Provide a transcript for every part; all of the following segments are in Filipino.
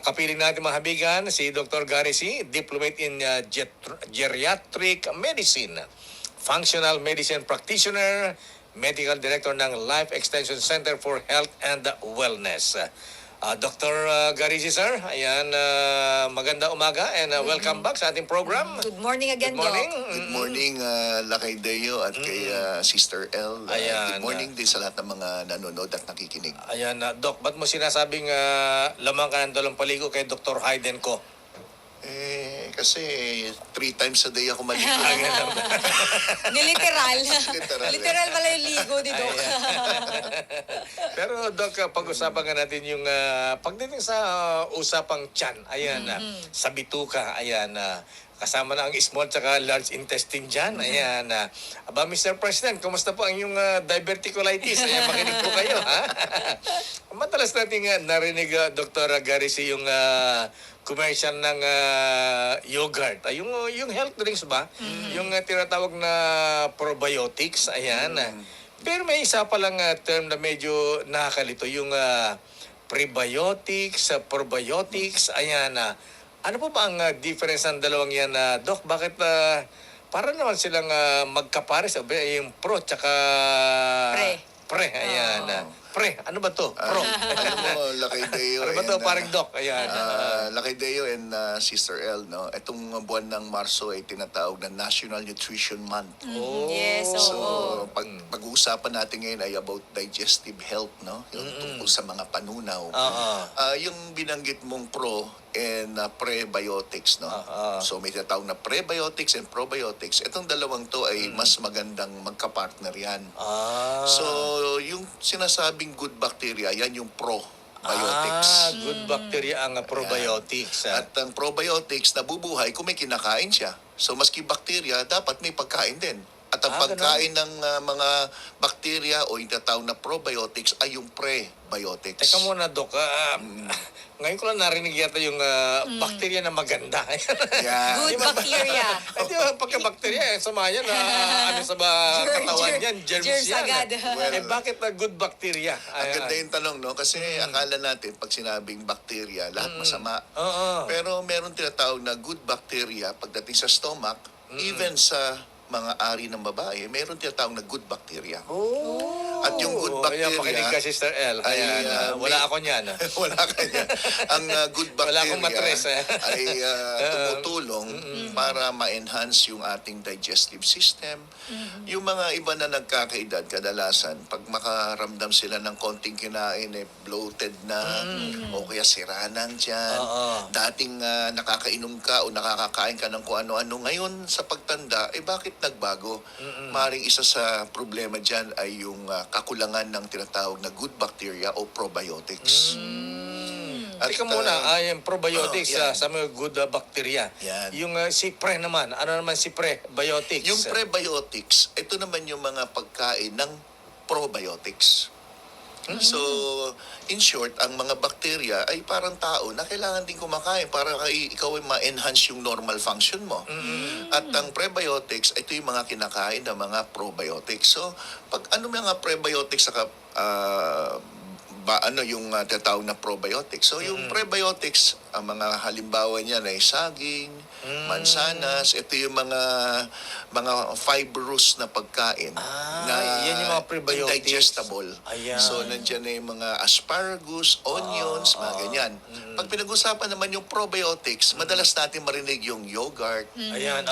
Kapiling natin mga habigan, si Dr. Gary C., Diplomate in Geriatric Medicine, Functional Medicine Practitioner, Medical Director ng Life Extension Center for Health and Wellness. Dr. Gary C., sir, ayan, maganda umaga and welcome back sa ating program. Good morning again, Good morning. Doc. Good morning, Lakay Deo at kay Sister L. Ayan. Good morning din sa lahat ng mga nanonood at nakikinig. Ayan, Doc, ba't mo sinasabing lamang ka ng dalawang paligo kay Dr. Hayden ko? Kasi 3 times a day ako maligo. Niliteral. Literal. Literal pala yung ligo ni Doc. Pero Doc, pag-usapan nga natin yung pagdating sa usapang tiyan, ayan, sa bituka, ayan, kasama na ang small tsaka large intestine dyan. Ayan. Aba, Mr. President, kumusta po ang yung diverticulitis? Ayan, makinig po kayo, ha? Madalas natin narinig, Dr. Garris, yung commercial ng yogurt. Yung health drinks ba? Yung tinatawag na probiotics. Ayan. Pero may isa palang term na medyo nakakalito. Yung prebiotics, probiotics. Ayan. Ano po ba ang difference ng dalawang yan, Doc? Bakit para naman silang magkapares? Yung pro tsaka pre. Ayan. Pre, ano ba to? Pro. Alam mo, Lakay Deo Ano ba to? Parang Doc. Ayan. Lakay Deo and Sister L, no? Itong buwan ng Marso ay tinatawag na National Nutrition Month. Yes, So, oo. pag-uusapan natin ngayon ay about digestive health, no? Yung tungkol sa mga panunaw. Yung binanggit mong pro and prebiotics, no? So, may tinatawag na prebiotics and probiotics. Itong dalawang to ay mas magandang magka-partner yan. So, yung sinasabing good bacteria, yan yung probiotics. Good bacteria ang probiotics. At ang probiotics nabubuhay kung may kinakain siya. So maski bacteria, dapat may pagkain din. At ang pagkain ng mga bacteria o yung tatawag na probiotics ay yung prebiotics. Teka muna, Doc. Ngayon ko lang narinig yata yung bacteria na maganda. Yan. Good bacteria. Hindi ba pagka-bacteria, sama yan, ano sa katawan yan, germs yan. agad. Bakit na good bacteria? Ang ganda yung tanong, no? Kasi akala natin, pag sinabing bacteria, lahat masama. Pero meron tinatawag na good bacteria pagdating sa stomach, even sa mga ari ng babae, meron tinatawag na good bacteria. At yung good bacteria... Ayan, makinig ka, Sister L. Ayan, wala ako niyan. Wala ka niyan. Ang good Wala bacteria akong matres, ay tumutulong para ma-enhance yung ating digestive system. Yung mga iba na nagkakaedad, kadalasan, pag makaramdam sila ng konting kinain, bloated na, o kaya sira ng tiyan. Dating nakakainom ka o nakakakain ka ng kung ano-ano. Ngayon, sa pagtanda, bakit nagbago? Maring isa sa problema dyan ay yung kakulangan ng tinatawag na good bacteria o probiotics. At teka muna, yung probiotics sa mga good bacteria. Yan. Yung si pre naman, ano naman si prebiotics? Yung prebiotics, ito naman yung mga pagkain ng probiotics. So, in short, ang mga bacteria ay parang tao na kailangan din kumakain para ikaw ay ma-enhance yung normal function mo. At ang prebiotics, ito yung mga kinakain ng mga probiotics. So, pag ano mga probiotics saka yung tinatawag na probiotics. So, yung prebiotics, ang mga halimbawa niyan ay saging, mansanas, ito yung mga fibrous na pagkain na yan yung mga prebiotics. digestible. Ayan. So, nandiyan na yung mga asparagus, onions, mga ganyan. Pag pinag-usapan naman yung probiotics, madalas natin marinig yung yogurt, Ayan,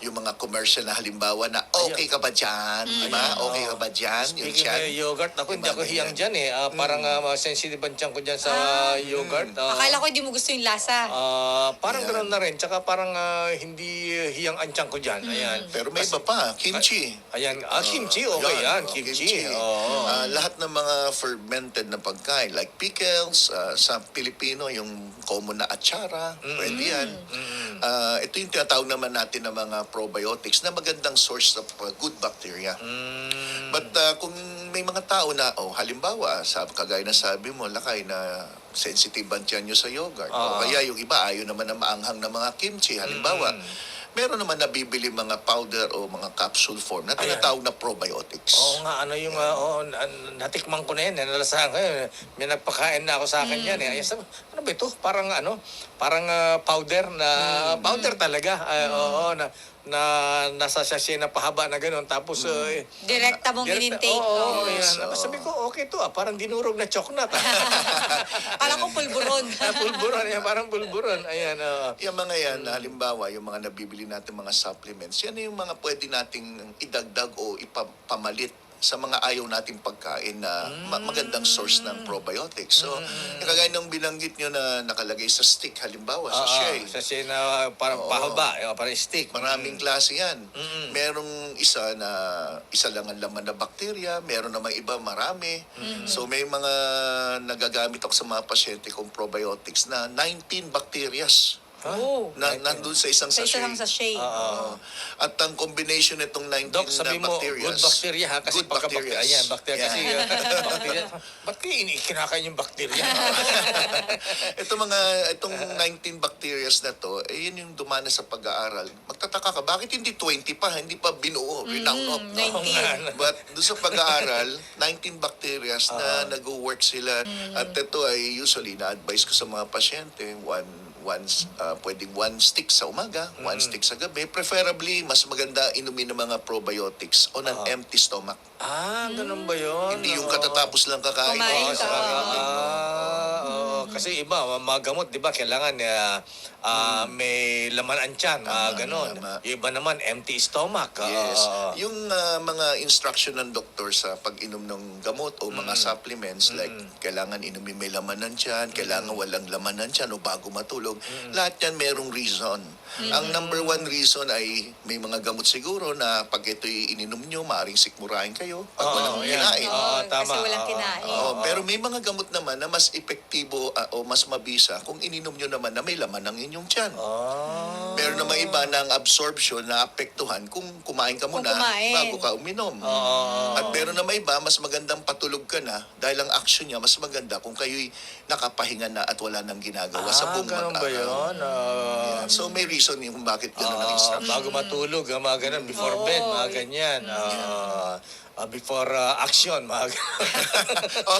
yung mga commercial na halimbawa na okay ka ba dyan? Diba? Okay ka ba dyan? Yung Speaking tiyan. of yogurt, ako hindi ako hiyang dyan parang sensitive ang tiyan ko dyan sa yogurt. Akala ko hindi mo gusto yung lasa. Parang ganoon na rin. Tsaka parang hindi hiyang ang tiyan ko dyan. Ayan. Pero may iba pa, kimchi. Ayan. Kimchi, okay yan. Kimchi. Lahat ng mga fermented na pagkain, like pickles, sa Pilipino, yung common na atsara, pwede yan. Ito yung tinatawag naman natin ng mga probiotics na magandang source of good bacteria. But kung may mga tao na, halimbawa, kagaya na sabi mo, Lakay, na sensitive ang tiyan nyo sa yogurt. O kaya yung iba, ayaw naman na maanghang na mga kimchi. Halimbawa, meron naman nabibili mga powder o mga capsule form na tinatawag na probiotics. Oo nga, ano yung, natikman ko na yan, nalasahan ko yun. May nagpakain na ako sa akin yan. Ay, sabi, ano ba ito? Parang powder na, powder talaga. Oo, nasa sachet na pahaba na gano'n. Tapos, Direkta mong in-intake. Oo, Yes, yan. oo. Sabi ko, okay to parang dinurog na choknat. Alam ko pulburon. Pulburon, yan, parang pulburon. Ayan, Yung mga yan, halimbawa, yung mga nabibili natin mga supplements, yan yung mga pwede nating idagdag o ipamalit sa mga ayaw nating pagkain na magandang source ng probiotics. So, kagaya nung binanggit nyo na nakalagay sa stick, halimbawa, sa shea. sachet na parang Oo. pahaba, parang stick. Maraming klase yan. Merong isa lang ang laman na bakterya, meron naman iba marami. So may mga nagagamit ako sa mga pasyente kong probiotics na 19 bacterias Oh. nandun sa isang Sa sachet. isang sachet. Oo. At ang combination nitong 19 Dok, sabi na mo, bacterias. good bacteria ha? Kasi Good pagka bacterias. Ayan, bacteria. Kasi, Yeah. bacteria. Ba't kayo kinakain yung bacteria? Itong 19 bacterias na to, yun yung dumana sa pag-aaral. Magtataka ka, bakit hindi 20 pa? Hindi pa binuo, rinown up. No? 19. But doon sa pag-aaral, 19 bacterias na nag-work sila. At ito ay usually na-advise ko sa mga pasyente, pwedeng one stick sa umaga, one stick sa gabi. Preferably, mas maganda inumin ng mga probiotics on an empty stomach. Ganun ba yun? Hindi yung katatapos lang kakain. Kumain ka. Kasi iba, mga gamot, di ba, kailangan may laman ang tiyan, ganon. tama. Yung iba naman, empty stomach. Yes. Yung mga instruction ng doktor sa pag-inom ng gamot o mga supplements like kailangan inumin may laman ng tiyan, kailangan walang laman ng tiyan o bago matulog, lahat yan merong reason. Ang number one reason ay may mga gamot siguro na pag ito'y ininom nyo, maaaring sikmurahin kayo pag walang yan. kinain. Tama. Kasi walang kinain. Pero may mga gamot naman na mas epektibo o mas mabisa kung ininom nyo naman na may laman ng inyong tiyan. Meron naman iba na ang absorption na apektuhan kung kumain ka muna kumain. bago ka uminom. At meron naman iba, mas magandang patulog ka na dahil ang action niya mas maganda kung kayo'y nakapahinga na at wala nang ginagawa sa buong ganun ba mag-araw. yun? Yeah. So may reason yung bakit gano'n ang instruction. Bago matulog, mga ganun, before bed, mga ganyan. Before action, mga Oh,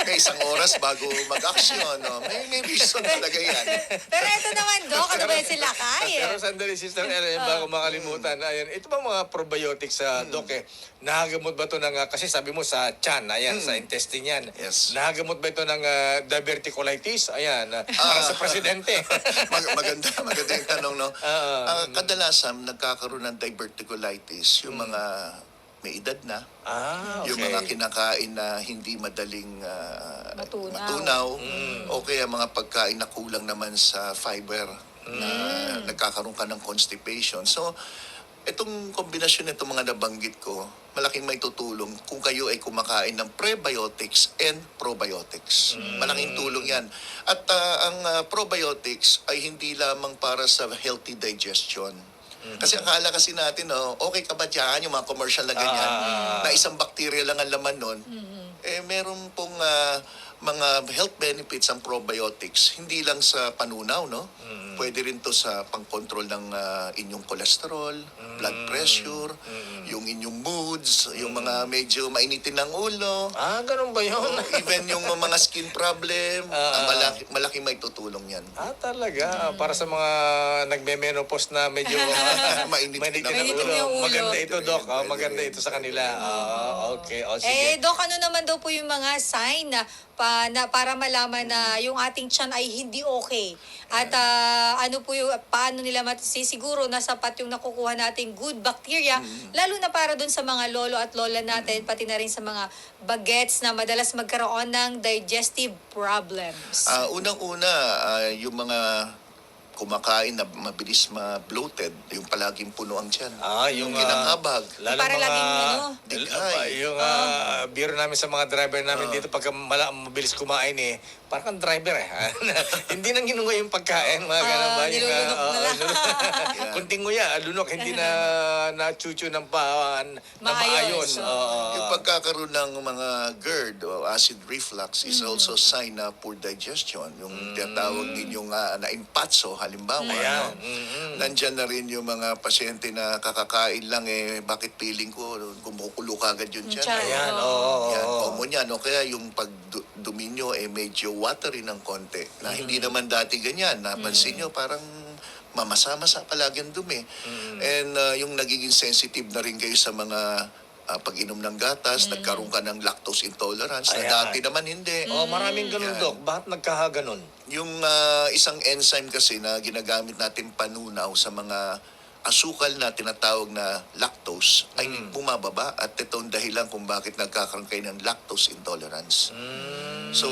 may isang oras bago mag-action. No? May reason talaga yan. Pero ito naman, Dok, ano ba yan sila kaya? Pero sandali, Sister Ellen, bago makalimutan, ayan, ito ba mga probiotics sa Doc, nakagamot ba ito ng, kasi sabi mo sa tiyan, ayan, sa intestine yan. Yes. Nakagamot ba ito ng diverticulitis? Ayan, para sa presidente. Maganda yung tanong, no? Kadalasan, nagkakaroon ng diverticulitis yung mga may edad na, Okay. yung mga kinakain na hindi madaling Matunaw. matunaw, o kaya mga pagkain na kulang naman sa fiber na nagkakaroon ka ng constipation. So, itong kombinasyon nitong mga nabanggit ko, malaking may tutulong kung kayo ay kumakain ng prebiotics and probiotics. Malaking tulong yan. At ang probiotics ay hindi lamang para sa healthy digestion. Kasi akala kasi natin, okay ka ba dyan, yung mga commercial na ganyan, na isang bacteria lang ang laman nun, meron pong mga health benefits ang probiotics, hindi lang sa panunaw, no? Pwede rin to sa pang-control ng inyong cholesterol, blood pressure, yung inyong moods, yung mga medyo mainitin ng ulo, Ganun ba yun? even yung mga skin problem, malaking may tutulong yan. Talaga. Para sa mga nagme-menopause na medyo Mainit mainit ng ang ulo. ulo. Yung ulo. Maganda ito, Doc. Pwede Maganda rin. ito sa kanila. Okay. Sige. Dok, ano naman daw po yung mga sign na para malaman na yung ating tiyan ay hindi okay? At ano po yung, paano nila masisiguro na sapat yung nakukuha nating good bacteria, lalo na para dun sa mga lolo at lola natin, pati na rin sa mga bagets na madalas magkaroon ng digestive problems. Unang-una, yung mga kumakain na mabilis ma-bloated, yung palaging puno ang tiyan. Yung kinakabag. lalo Para mga laging, digay. yung biro namin sa mga driver namin dito pagka mabilis kumain parang driver eh. Hindi nang ginungoy yung pagkain, mga ganun ba? Yung, nilulunok na lang. kunting nguya, lunok, hindi na chuchu ng na maayos. Maayos, Yung pagkakaroon ng mga GERD o acid reflux is also sign na poor digestion. Yung tinatawag din yung na-impatso, halimbawa. Ayan. Nandyan na rin yung mga pasyente na kakakain lang bakit feeling ko kumukulo kagad yun dyan. Tiyan. Ayan, Oo. oo. Yan, common yan. O kaya yung pagdumi nyo medyo watery ng konti. Na hindi naman dati ganyan. Napansin nyo parang mamasa-masa palagi ang dumi. And yung nagiging sensitive na rin kayo sa mga pag-inom ng gatas, nagkaroon ka ng lactose intolerance na Ayan. dati naman hindi. Oh, maraming ganun, Yan. Dok. Bakit nagkakaganon? Yung isang enzyme kasi na ginagamit natin panunaw sa mga asukal na tinatawag na lactose ay bumababa at ito ang dahilan kung bakit nagkakaroon kayo ng lactose intolerance. So,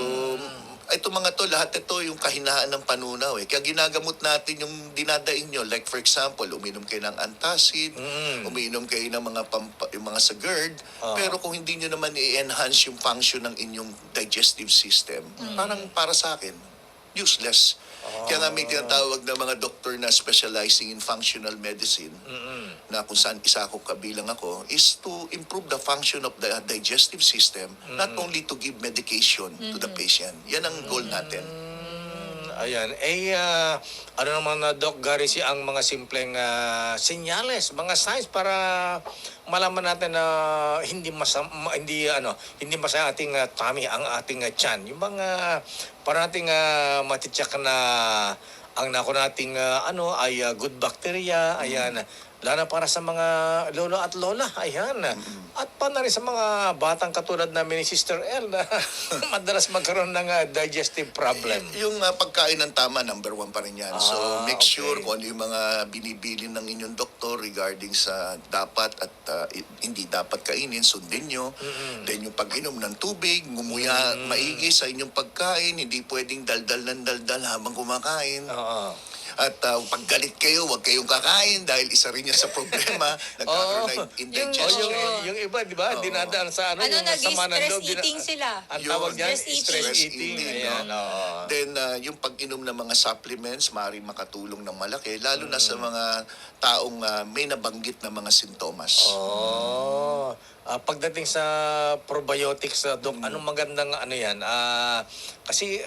ito mga to, lahat ito yung kahinaan ng panunaw eh. Kaya ginagamot natin yung dinadaing nyo. Like for example, uminom kayo ng antacid, uminom kayo ng yung mga sa GERD, pero kung hindi nyo naman i-enhance yung function ng inyong digestive system, parang para sa akin, useless. Kaya nga may tinatawag na mga doktor na specializing in functional medicine na kung saan isa ako kabilang ako is to improve the function of the digestive system, not only to give medication to the patient. Yan ang goal natin. Ayan. Ano naman na Doc Garisi ang mga simpleng senyales, mga signs para malaman natin na hindi masaya ating tummy, ang ating tiyan. Yung mga para nating matityak na ang nako nating ay good bacteria, ayan. Lalo para sa mga lolo at lola, ayan. At pa na rin sa mga batang katulad namin ni Sister El na madalas magkaroon ng digestive problem. Yung pagkain ng tama, number one pa rin yan. So, make okay. sure kung ano yung mga binibili ng inyong doktor regarding sa dapat at hindi dapat kainin, sundin nyo. Then yung pag-inom ng tubig, ngumuya maigi sa inyong pagkain, hindi pwedeng daldal ng daldal habang kumakain. Oo. At pag galit kayo, huwag kayong kakain dahil isa rin yan sa problema. Nagkakaroon ng indigestion. Yung iba, di ba? Dinadaan sa yung sama ng nag-stress loob. eating sila. Ang tawag Yun. niyan, Stress stress eating. eating. Ayan, oo. Then, yung pag-inom ng mga supplements, maaaring makatulong ng malaki, lalo na sa mga taong may nabanggit na mga sintomas. Oh. Pagdating sa probiotics, Doc, anong magandang yan? Kasi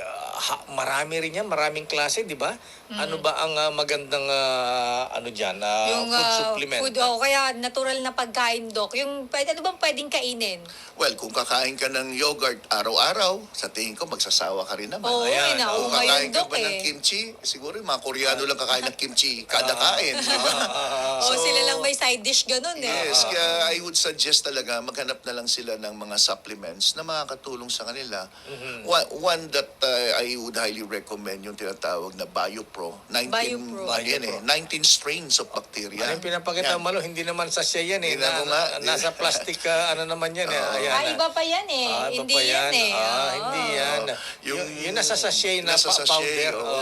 marami rin yan, maraming klase, di ba? Ano ba ang magandang dyan? Yung Food supplement? food, kaya natural na pagkain, Doc. Yung, ano bang pwedeng kainin? Well, kung kakain ka ng yogurt araw-araw, sa tingin ko magsasawa ka rin naman. Oo, Ayan, Kung ngayon, kakain ka Doc ba ng kimchi, siguro yung mga Koreano lang kakain ng kimchi kada kain, di ba? Sila lang may side dish ganun eh. Yes, kaya I would suggest talaga maghanap na lang sila ng mga supplements na makakatulong sa kanila. One that I would highly recommend yung tinatawag na BioPro. 19, BioPro. Yan 19 strains of bacteria. Ano yung pinapakita Yan. Malo? Hindi naman sa siya yan eh. Hindi na nga. Nasa plastic naman yan eh. Ayan. Iba pa yan eh. Iba Hindi pa yan eh. Hindi yan. Yung nasa sachet na nasa sachet, powder. oo.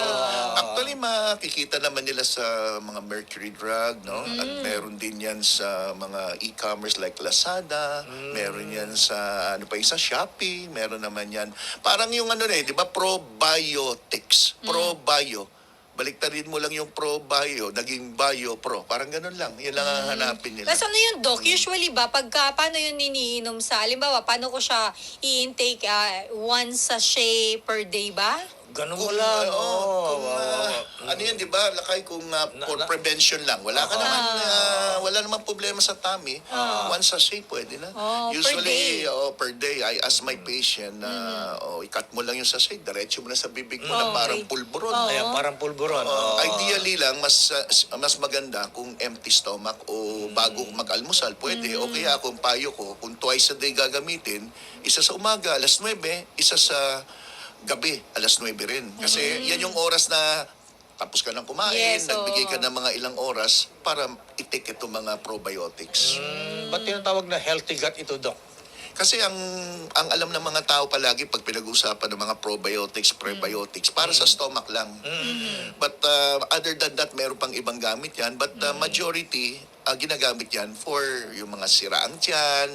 Actually, makikita naman nila sa mga mercury drug, no? At meron din yan sa mga e-commerce like Lazada, meron yan sa, sa Shopee, meron naman yan. Parang yung di ba, probiotics. Probio. Baliktarin mo lang yung pro-bio, naging bio-pro. Parang ganun lang. Yan lang ang hanapin nila. Tapos ano yun, Doc? Usually ba, paano yun iniinom sa, halimbawa, paano ko siya i-intake one sachet per day ba? Ganun Kung, wala. ano yan, di ba? Lakay kung for prevention lang. Wala ka naman, wala naman problema sa tummy. One sachet, pwede na. Usually, per day, I ask my patient na, i-cut mo lang yung sachet, diretso mo na sa bibig mo na parang pulburon. Ayan, parang pulburon. Ideally lang, mas maganda kung empty stomach o bago mag-almusal, pwede. O kaya kung payo ko, kung twice a day gagamitin, isa sa umaga, alas 9, isa sa gabi, alas 9 rin. Kasi yan yung oras na tapos ka nang kumain, Yes, nagbigay ka ng mga ilang oras para i-take itong mga probiotics. Ba't tinatawag na healthy gut ito, Doc? Kasi ang alam ng mga tao palagi pag pinag-uusapan ng mga probiotics, prebiotics, para sa stomach lang. But other than that, meron pang ibang gamit yan. But majority, ginagamit yan for yung mga siraang tiyan,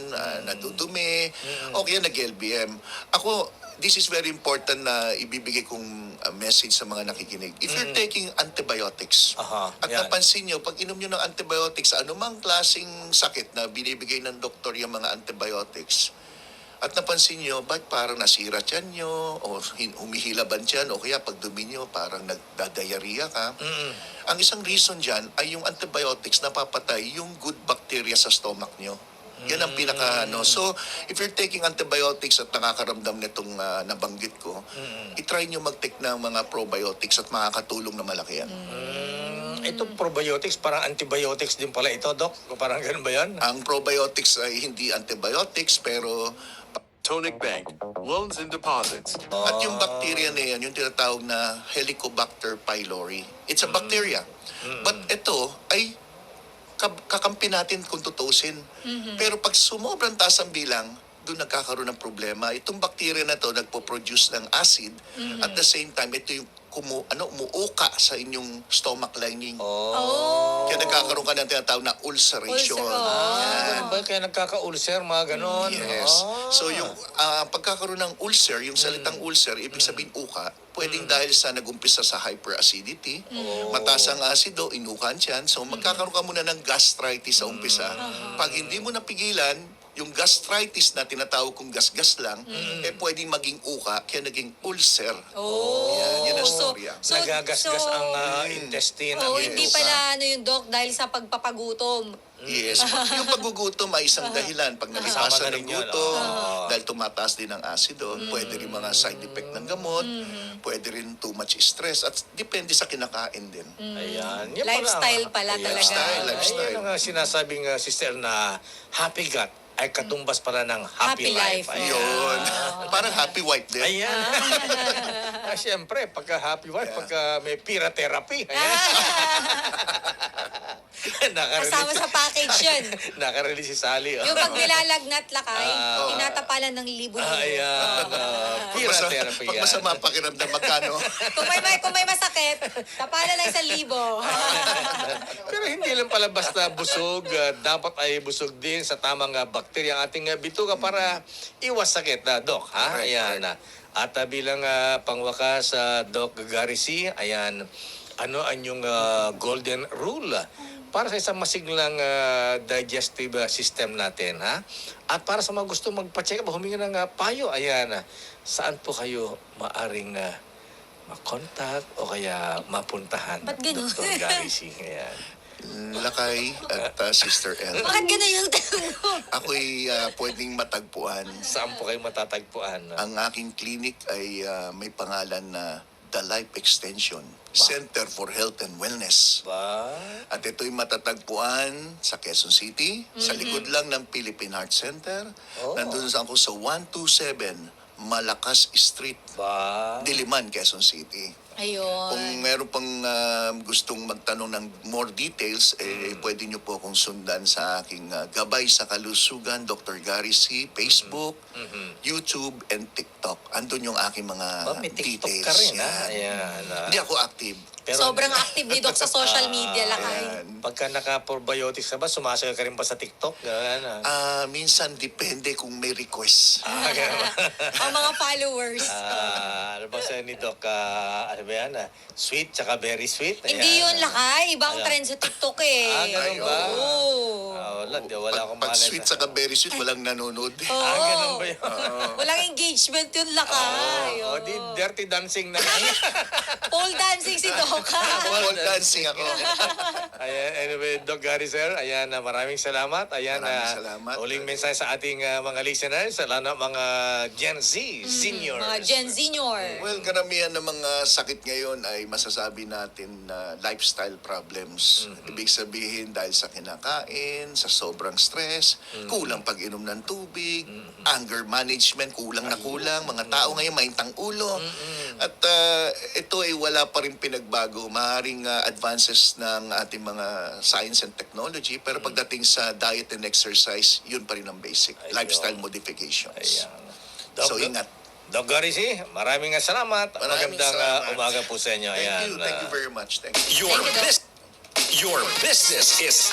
nadudumi, o kaya nag-LBM. Ako, this is very important na ibibigay kong message sa mga nakikinig. If you're taking antibiotics, Aha, at yan. napansin nyo, pag inom nyo ng antibiotics, anumang klaseng sakit na binibigay ng doktor yung mga antibiotics, at napansin nyo, ba't parang nasira tiyan nyo, o humihilaban tiyan, o kaya pag dumi nyo, parang nagdadayariya ka. Ang isang reason dyan ay yung antibiotics napapatay yung good bacteria sa stomach nyo. Yan ang pinaka, So, if you're taking antibiotics at nakakaramdam nitong nabanggit ko, itry nyo mag-take ng mga probiotics at makakatulong na malaki yan. Itong probiotics, parang antibiotics din pala ito, Doc? Parang ganun ba yan? Ang probiotics ay hindi antibiotics, pero Tonic Bank, loans and deposits. at yung bacteria na yan, yung tinatawag na Helicobacter pylori. It's a bacteria. But ito ay kakampi natin kung tutusin. Pero pag sumobrang taas ang bilang, doon nagkakaroon ng problema. Itong bacteria na to nagpo-produce ng acid. At the same time, ito yung umuuka sa inyong stomach lining. Oh. Kaya nagkakaroon ka ng tinatawag na ulceration. Ganun ba? Kaya nagkaka-ulcer, mga ganon. Yes. So yung pagkakaroon ng ulcer, yung salitang ulcer, ibig sabihin uka, pwedeng dahil sa nagumpisa sa hyperacidity, mataas ang asido, inukan siyan. So magkakaroon ka muna ng gastritis sa umpisa. Pag hindi mo napigilan, yung gastritis na tinatawag kong gasgas lang, pwedeng maging uka, kaya naging ulcer. Yan ang storya. Nagagasgas ang intestine. ang Hindi uka. pala yung Doc dahil sa pagpapagutom. Yes. Yung paggugutom ay isang dahilan. Pag nalipasan Kasama na ng rin yun, gutom, dahil tumataas din ang asido, pwede rin mga side effect ng gamot, pwede rin too much stress, at depende sa kinakain din. Ayan. Yan Lifestyle pala talaga. Lifestyle. Ayun ang sinasabing sister na happy gut ay katumbas pala ng happy, Happy life. Ayan. Yun. Parang happy wife din. Ayan. Siyempre, pagka happy wife, pagka may pira therapy. Ayan. Kasama sa package yun. Nakarelease si Sally. Yung pag nilalagnat lakay, tinatapalan ng libo-libo. Ayan. Pira Pag therapy pag yan. masama pakiramdam, magkano? Kung may masakit, tapalan lang 1,000. Pero hindi lang pala basta busog. Dapat ay busog din sa tamang bakterya ang ating bituka para iwas sakit, Doc. Ha? Right, Ayan. At bilang pangwakas, Doc Gary C., ayan, ano ang yung golden rule para sa isang masiglang digestive system natin, ha? At para sa mga gusto magpa-check up, humingi ng payo, ayan, saan po kayo maaring makontak o kaya mapuntahan? Ba't ganun? Dr. Gary C. Ayan. Lakay at Sister L. Bakit gano'n yung tanong mo? Ako'y pwedeng matagpuan. Saan po kayo matatagpuan? Ang aking clinic ay may pangalan na The Life Extension Center for Health and Wellness. Ba? At ito'y matatagpuan sa Quezon City, sa likod lang ng Philippine Heart Center. Oh. Nandun ako sa 127 Malakas Street, Ba? Diliman, Quezon City. Kung Ayun. meron pang gustong magtanong ng more details, pwede nyo po akong sundan sa aking Gabay sa Kalusugan, Dr. Gary C., Facebook, YouTube, and TikTok. Andun yung aking mga Ba, may TikTok details. ka rin, ha? Yan. Ayan. Hindi ako active. Sobrang active ni Doc sa social media lakay. Yan. Pagka naka-probiotics ka ba, sumasayaw ka rin ba sa TikTok? Ganun, Minsan depende kung may request. Ganun ba? Ang mga followers. Ano ba sa ni Doc? Ano ba yan? Sweet, tsaka very sweet. Hindi yun lakay. Ibang Ayan. trend sa TikTok eh. Ganun ba? Oo. Wala akong Pag malay sweet sa... saka very sweet, walang nanonood. Oo. Ganun ba yun? Walang engagement yun lakay. Oh, di dirty dancing na lang. Pole dancing si Doc. Pole dancing ako. Ayan, anyway, Doc Gary, sir, ayan, maraming salamat. Ayan, Maraming salamat. uling mensahe sa ating mga listeners, lalo na mga Gen Z, seniors. Mga Gen Senior. Well, karamihan ng mga sakit ngayon ay masasabi natin na lifestyle problems. Ibig sabihin dahil sa kinakain, sa sobrang stress, kulang pag-inom ng tubig, anger management, kulang na kulang. Mga tao ngayon maintang ulo. At ito ay wala pa rin pinagbago. Maaaring advances ng ating mga science and technology, pero pagdating sa diet and exercise, yun pa rin ang basic. Ayun. Lifestyle modifications. Ayan. So, ingat. Doc Gary, maraming salamat. Maraming Magandang salamat. umaga po sa inyo. Thank Ayan. you. Thank you very much. Thank you. Your, Thank you, Doc. your business is